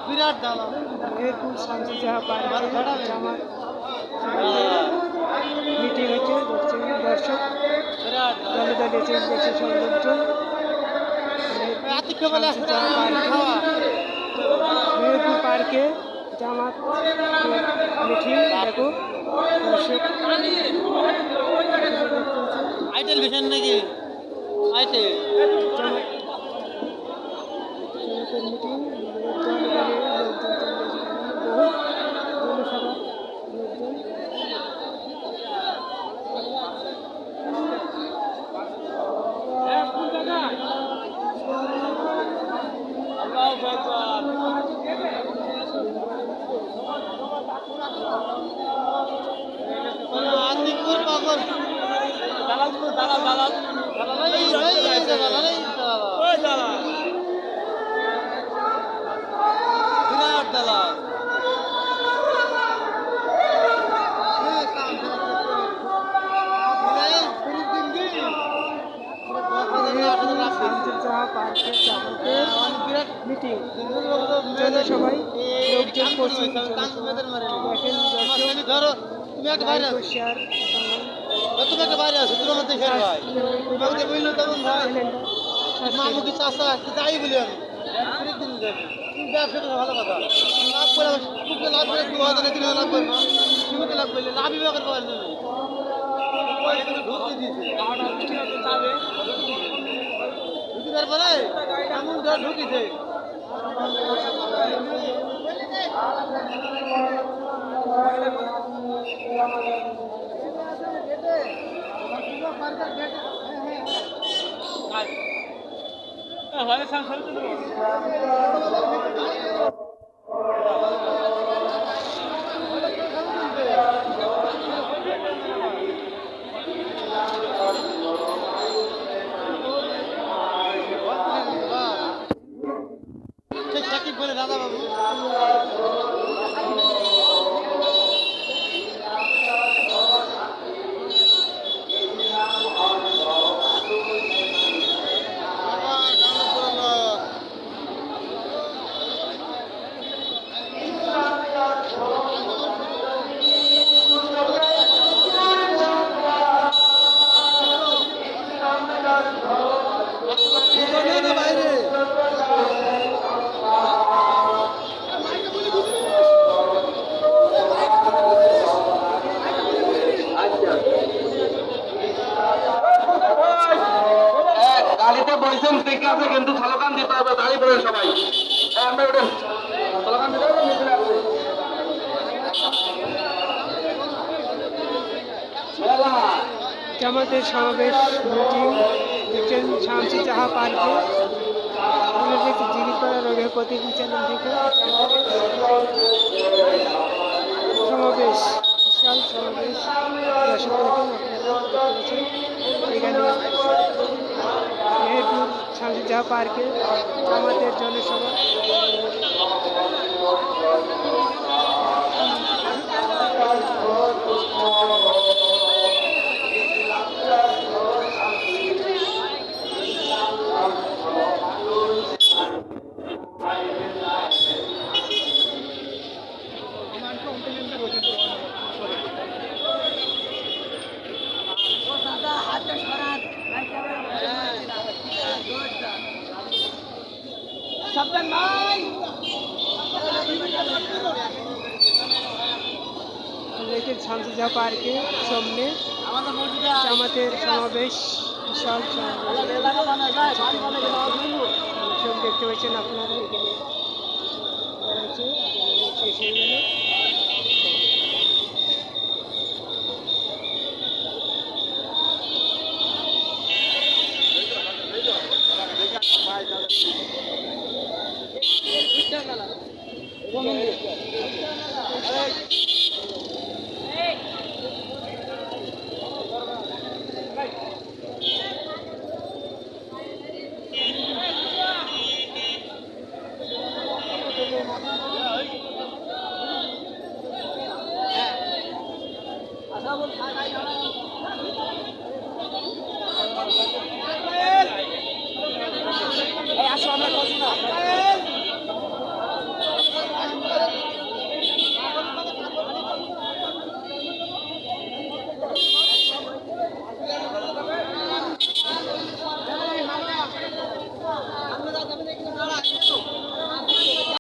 বিরাট দালা মেহেরপুর শামসি জাহা পার্কে জামাত মিটিং হচ্ছে দেখছেন দর্শক দলে দলে এসে দেখছে সব লোকজন মেহেরপুর পার্কে জামাত মিটিং দেখো দর্শক আইটেল ভিশন নাকি আইটেল মিটিং জনসভা লোকজন মিটিং জনসভায় লোকজন প্রচুর দেখেন ধরো তুমি একটা বাইরে আছো শেয়ার তুমি একটা বাইরে আছো তোমার মধ্যে শেয়ার ভাই তোমাকে বললো তখন ভাই মামুকি চাষা যাই বলি আমি তুমি ব্যবসাটা ভালো কথা লাভ করে তুমি লাভ করে 2000 3,000 লাভ করবে তুমি লাভ করলে লাভই বেকার পাওয়ার জন্য ঢুকতে দিয়েছে ঢুকিবার পরে এমন ঢুকিছে সাকিব বলে দাদা বাবু গাড়িতে বলছেন ঠিক আছে কিন্তু স্লোগান দিতে হবে দাঁড়িয়ে পড়েন সবাই আমরা ওটা স্লোগান দিতে হবে মিছিল আসছে জামাতের সমাবেশ মিটিং দেখছেন শামসি জাহা পার্কে জীবিতরা রোগের প্রতিদিন চ্যানেল থেকে সমাবেশ বিশাল সমাবেশ দর্শক দেখেন এখানে মেহেরপুর শামসি জাহা পার্কে জামাতের জনসভা দেখেন শামসি জাহা পার্কে সামনে জামাতের সমাবেশ বিশাল সব দেখতে পাচ্ছেন আপনারা এখানে শেষ হয়ে গেল Hey!